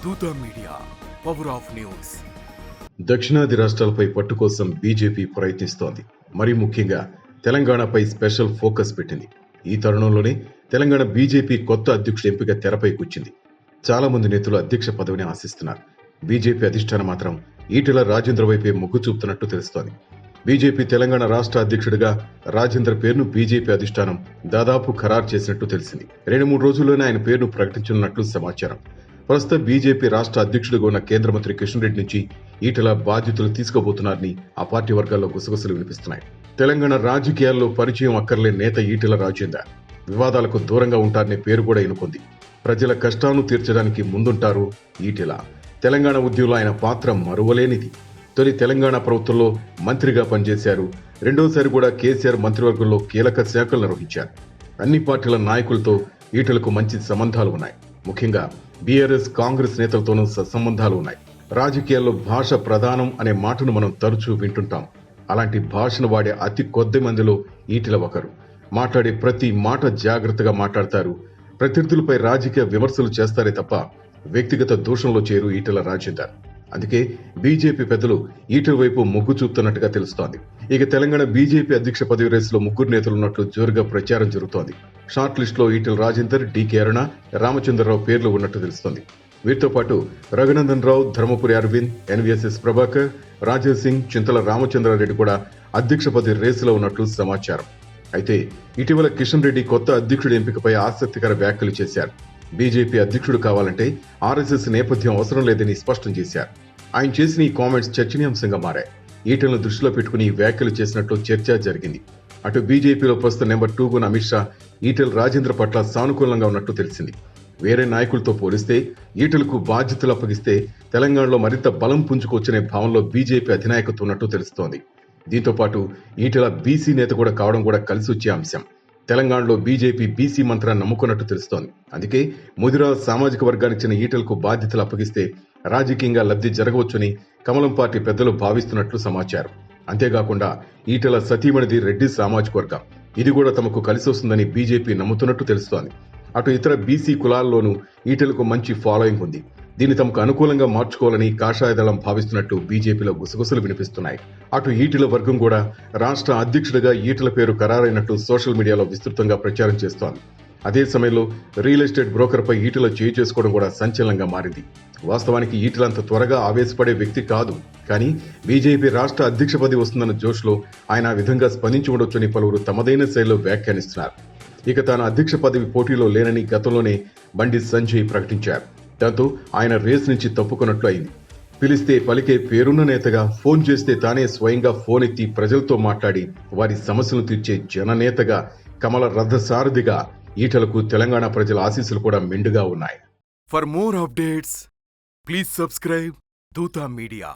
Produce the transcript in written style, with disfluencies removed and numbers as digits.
దూత media, power of news. దక్షిణాది రాష్ట్రాలపై పట్టు కోసం బీజేపీ ప్రయత్నిస్తోంది. మరి ముఖ్యంగా తెలంగాణపై స్పెషల్ ఫోకస్ పెట్టింది. ఈ తరుణంలోనే తెలంగాణ బీజేపీ కొత్త అధ్యక్షుడి ఎంపిక తెరపై కూర్చింది. చాలా మంది నేతలు అధ్యక్ష పదవిని ఆశిస్తున్నారు. బీజేపీ అధిష్టానం మాత్రం ఈటెల రాజేంద్ర వైపే మొగ్గు చూపుతున్నట్టు తెలుస్తోంది. బీజేపీ తెలంగాణ రాష్ట్ర అధ్యక్షుడిగా రాజేంద్ర పేరును బీజేపీ అధిష్టానం దాదాపు ఖరారు చేసినట్టు తెలిసింది. 2-3 రోజుల్లోనే ఆయన పేరును ప్రకటించనున్నట్లు సమాచారం. ప్రస్తుత బీజేపీ రాష్ట్ర అధ్యక్షుడిగా ఉన్న కేంద్ర మంత్రి కిషన్ రెడ్డి నుంచి ఈటెల బాధ్యతలు తీసుకోబోతున్నారని ఆ పార్టీ వర్గాల్లో గుసగుసలు వినిపిస్తున్నాయి. తెలంగాణ రాజకీయాల్లో పరిచయం అక్కర్లేని నేత ఈటెల రాజేందర్ వివాదాలకు దూరంగా ఉంటారనే పేరు కూడా ఎన్నుకుంది. ప్రజల కష్టాలను తీర్చడానికి ముందుంటారు ఈటెల. తెలంగాణ ఉద్యమంలో ఆయన పాత్ర మరువలేనిది. తొలి తెలంగాణ ప్రభుత్వంలో మంత్రిగా పనిచేశారు. రెండోసారి కూడా కేసీఆర్ మంత్రివర్గంలో కీలక శాఖలు నిర్వహించారు. అన్ని పార్టీల నాయకులతో ఈటెలకు మంచి సంబంధాలు ఉన్నాయి. ముఖ్యంగా బీఆర్ఎస్, కాంగ్రెస్ నేతలతోనూ సత్సంబంధాలు ఉన్నాయి. రాజకీయాల్లో భాష ప్రధానం అనే మాటను మనం తరచూ వింటుంటాం. అలాంటి భాషను వాడే అతి కొద్ది మందిలో ఈటెల ఒకరు. మాట్లాడే ప్రతి మాట జాగ్రత్తగా మాట్లాడతారు. ప్రత్యర్థులపై రాజకీయ విమర్శలు చేస్తారే తప్ప వ్యక్తిగత దూషణలో చేరు ఈటెల రాజేందర్. అందుకే బీజేపీ పెద్దలు ఈటెల వైపు మొగ్గు చూపుతున్నట్టుగా తెలుస్తోంది. ఇక తెలంగాణ బీజేపీ అధ్యక్ష పదవి రేసులో 3 నేతలున్నట్లు జోరుగా ప్రచారం జరుగుతోంది. షార్ట్ లిస్ట్ లో ఈటెల రాజేందర్, డీకే అరుణ, రామచంద్రరావు పేర్లు ఉన్నట్టు తెలుస్తోంది. వీరితో పాటు రఘునందన్ రావు, ధర్మపురి అరవింద్, ఎన్వీఎస్ఎస్ ప్రభాకర్, రాజేష్ సింగ్, చింతల రామచంద్రారెడ్డి కూడా అధ్యక్ష పదవి రేసులో ఉన్నట్లు సమాచారం. అయితే ఇటీవల కిషన్ రెడ్డి కొత్త అధ్యక్షుడి ఎంపికపై ఆసక్తికర వ్యాఖ్యలు చేశారు. బీజేపీ అధ్యక్షుడు కావాలంటే ఆర్ఎస్ఎస్ నేపథ్యం అవసరం లేదని స్పష్టం చేశారు. ఆయన చేసిన ఈ కామెంట్స్ చర్చనీయాంశంగా మారాయి. ఈటెలను దృష్టిలో పెట్టుకుని ఈ వ్యాఖ్యలు చేసినట్లు చర్చ జరిగింది. అటు బీజేపీలో ప్రస్తుతం నెంబర్ 2 ఉన్న అమిత్ షా ఈటెల రాజేంద్ర పట్ల సానుకూలంగా ఉన్నట్టు తెలిసింది. వేరే నాయకులతో పోలిస్తే ఈటెలకు బాధ్యతలు అప్పగిస్తే తెలంగాణలో మరింత బలం పుంజుకొచ్చనే భావంలో బీజేపీ అధినాయకత్వం ఉన్నట్టు తెలుస్తోంది. దీంతో పాటు ఈటెల బీసీ నేత కూడా కావడం కూడా కలిసి వచ్చే అంశం. తెలంగాణలో బీజేపీ బీసీ మంత్రాన్ని నమ్ముకున్నట్టు తెలుస్తోంది. అందుకే ముదిరా సామాజిక వర్గానికి చెందిన ఈటెలకు బాధ్యతలు అప్పగిస్తే రాజకీయంగా లబ్ధి జరగవచ్చని కమలం పార్టీ పెద్దలు భావిస్తున్నట్లు సమాచారం. అంతేకాకుండా ఈటెల సతీమణిది రెడ్డి సామాజిక వర్గం. ఇది కూడా తమకు కలిసి వస్తుందని బీజేపీ నమ్ముతున్నట్టు తెలుస్తోంది. అటు ఇతర బీసీ కులాల్లోనూ ఈటెలకు మంచి ఫాలోయింగ్ ఉంది. దీన్ని తమకు అనుకూలంగా మార్చుకోవాలని కాషాయ దళం భావిస్తున్నట్టు బీజేపీలో గుసగుసలు వినిపిస్తున్నాయి. అటు ఈటెల వర్గం కూడా రాష్ట్ర అధ్యక్షుడిగా ఈటెల పేరు ఖరారైనట్టు సోషల్ మీడియాలో విస్తృతంగా ప్రచారం చేస్తోంది. అదే సమయంలో రియల్ ఎస్టేట్ బ్రోకర్ పై ఈటెల చేయి చేసుకోవడం కూడా సంచలనంగా మారింది. వాస్తవానికి ఈటెల అంత త్వరగా ఆవేశపడే వ్యక్తి కాదు. కానీ బీజేపీ రాష్ట్ర అధ్యక్ష పదవి వస్తుందన్న జోష్లో ఆయన ఆ విధంగా స్పందించి ఉండొచ్చని పలువురు తమదైన శైలిలో వ్యాఖ్యానిస్తున్నారు. ఇక తాను అధ్యక్ష పదవి పోటీలో లేనని గతంలోనే బండి సంజయ్ ప్రకటించారు. దాంతో ఆయన రేస్ నుంచి తప్పుకున్నట్లు అయింది. పిలిస్తే పలికే పేరున్న నేతగా, ఫోన్ చేస్తే తానే స్వయంగా ఫోన్ ఎత్తి ప్రజలతో మాట్లాడి వారి సమస్యలు తీర్చే జననేతగా, కమల రథసారథిగా ఈటెలకు తెలంగాణ ప్రజల ఆశీస్సులు కూడా మెండుగా ఉన్నాయి. For more updates please subscribe దూత మీడియా.